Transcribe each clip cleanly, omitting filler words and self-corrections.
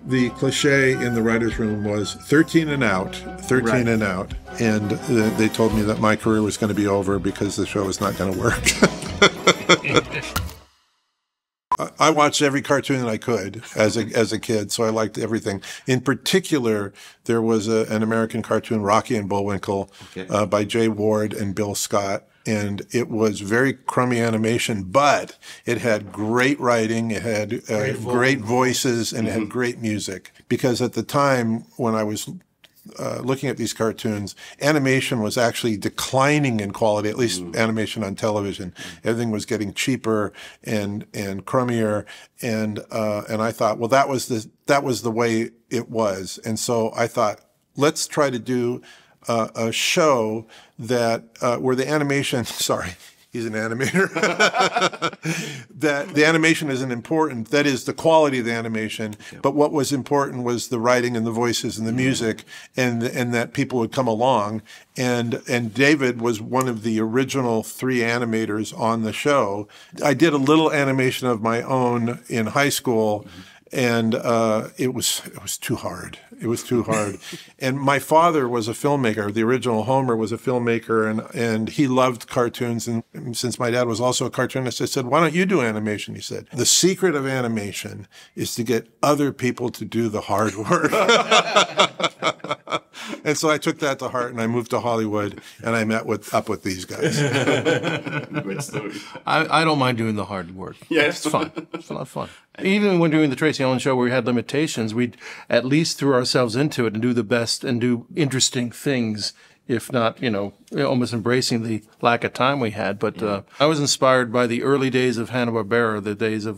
The cliche in the writer's room was 13 and out, 13 and out. And they told me that my career was going to be over because the show was not going to work. I watched every cartoon that I could as a kid, so I liked everything. In particular, there was an American cartoon, Rocky and Bullwinkle, by Jay Ward and Bill Scott. And it was very crummy animation, but it had great writing, it had great voices, and it had great music. Because at the time when I was looking at these cartoons, animation was actually declining in quality, at least animation on television. Everything was getting cheaper and crummier. And I thought, well, that was the way it was. And so I thought, let's try to do a show that where the animation, sorry, he's an animator, that the animation isn't important. That is the quality of the animation. But what was important was the writing and the voices and the music, and that people would come along. And David was one of the original 3 animators on the show. I did a little animation of my own in high school. And it was too hard. It was too hard. And my father was a filmmaker. The original Homer was a filmmaker, and he loved cartoons. And since my dad was also a cartoonist, I said, why don't you do animation? He said, the secret of animation is to get other people to do the hard work. And so I took that to heart, and I moved to Hollywood, and I met up with these guys. Great story. I don't mind doing the hard work. Yeah. It's fun. It's a lot of fun. Even when doing the Tracy Ullman show where we had limitations, we'd at least throw ourselves into it and do the best and do interesting things, if not, almost embracing the lack of time we had. But I was inspired by the early days of Hanna-Barbera, the days of,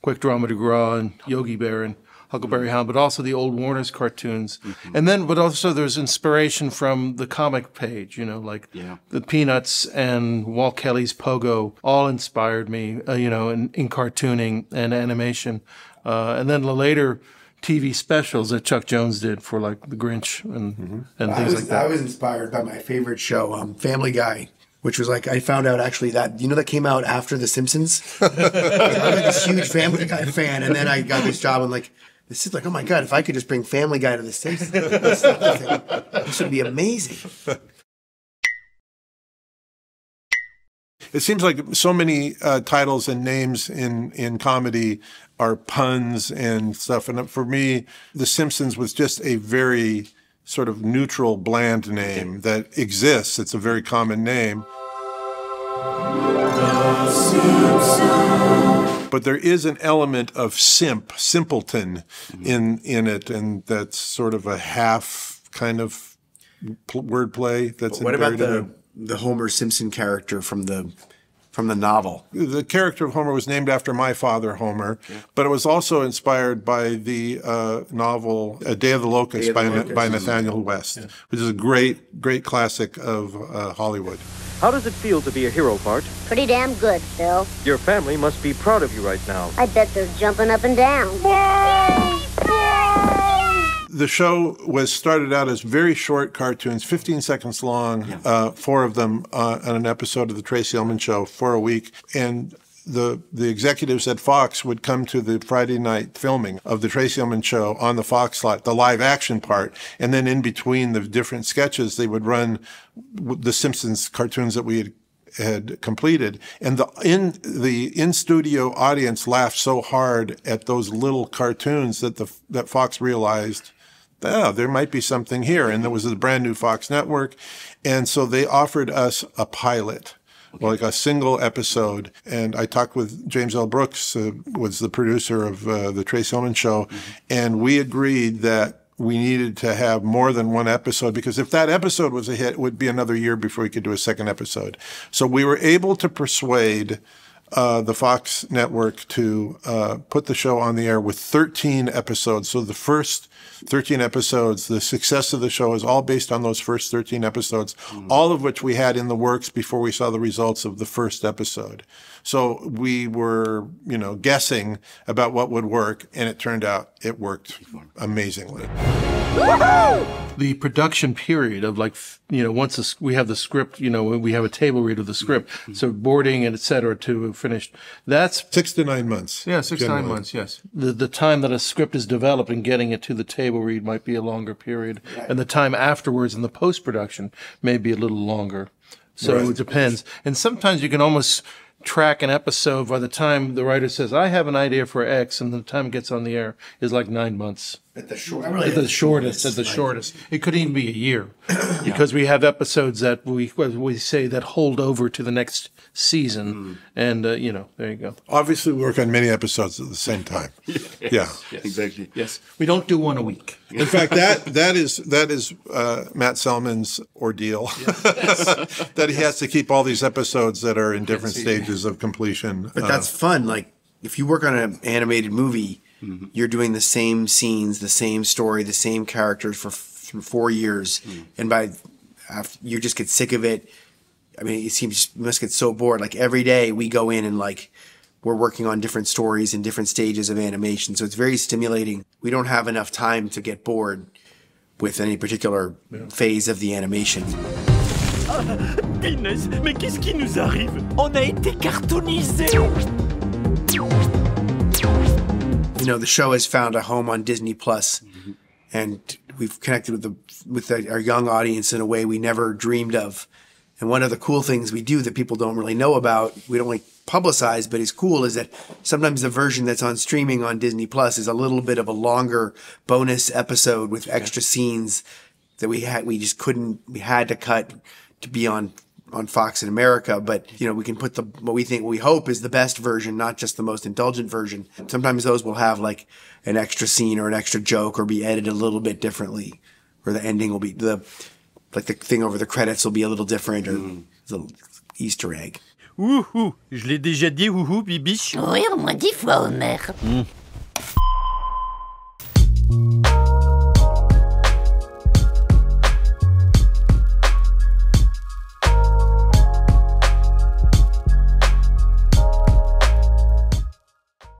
Quick Draw McGraw and Yogi Bear and Huckleberry Hound, but also the old Warner's cartoons. And then, but also there's inspiration from the comic page, the Peanuts and Walt Kelly's Pogo all inspired me, in cartooning and animation. And then the later TV specials that Chuck Jones did for like The Grinch and things like that. I was inspired by my favorite show, Family Guy. Which was like, I found out actually that, that came out after The Simpsons? I was like this huge Family Guy fan, and then I got this job, and this is oh my God, if I could just bring Family Guy to the States, this would be amazing. It seems like so many titles and names in comedy are puns and stuff. And for me, The Simpsons was just a very sort of neutral, bland name that exists. It's a very common name. But there is an element of simpleton in it, and that's sort of a half kind of wordplay that's what embedded about in it. The Homer Simpson character from the novel? The character of Homer was named after my father, Homer, but it was also inspired by the novel A Day of the Locust by Nathaniel West, which is a great classic of Hollywood. How does it feel to be a hero, Bart? Pretty damn good, Phil. Your family must be proud of you right now. I bet they're jumping up and down. The show was started out as very short cartoons, 15 seconds long, 4 of them on an episode of the Tracy Ullman Show for a week. And the executives at Fox would come to the Friday night filming of the Tracy Ullman Show on the Fox lot, the live action part. And then in between the different sketches, they would run the Simpsons cartoons that we had completed. And the in-studio audience laughed so hard at those little cartoons that Fox realized, there might be something here. And there was a brand new Fox network. And so they offered us a pilot, like a single episode. And I talked with James L. Brooks, was the producer of the Tracy Ullman Show. And we agreed that we needed to have more than one episode, because if that episode was a hit, it would be another year before we could do a second episode. So we were able to persuade the Fox network to put the show on the air with 13 episodes. So the first 13 episodes, the success of the show is all based on those first 13 episodes, all of which we had in the works before we saw the results of the first episode. So we were, guessing about what would work, and it turned out it worked amazingly. The production period of once we have the script, we have a table read of the script, so boarding and et cetera to finished. That's 6 to 9 months. Yeah, 6 to 9 months. Yes. The time that a script is developed and getting it to the table read might be a longer period, and the time afterwards in the post production may be a little longer. So it depends, and sometimes you can almost track an episode by the time the writer says, I have an idea for X, and the time it gets on the air is like 9 months. At the shortest. It could even be a year because we have episodes that we say that hold over to the next season. And, there you go. Obviously, we work on many episodes at the same time. Yes, exactly. Yes. We don't do one a week. In fact, that is Matt Selman's ordeal. That he has to keep all these episodes that are in different stages of completion. But that's fun. Like, if you work on an animated movie, you're doing the same scenes, the same story, the same characters for 4 years, and after you just get sick of it. I mean, it seems you must get so bored. Like every day we go in and we're working on different stories and different stages of animation, so it's very stimulating. We don't have enough time to get bored with any particular phase of the animation. Punaise, mais qu'est-ce qui nous arrive? On a été cartoonisés. The show has found a home on Disney Plus, and we've connected with our young audience in a way we never dreamed of. And one of the cool things we do that people don't really know about, we don't publicize, but is cool, is that sometimes the version that's on streaming on Disney Plus is a little bit of a longer bonus episode with extra scenes that we had to cut to be on Fox in America, but we can put what we hope is the best version, not just the most indulgent version. Sometimes those will have an extra scene or an extra joke or be edited a little bit differently, or the ending will be the thing over the credits will be a little different, or a little Easter egg. Ouhou, je l'ai déjà dit, ouhou, bibiche. Oui, au moins 10 fois, Homer.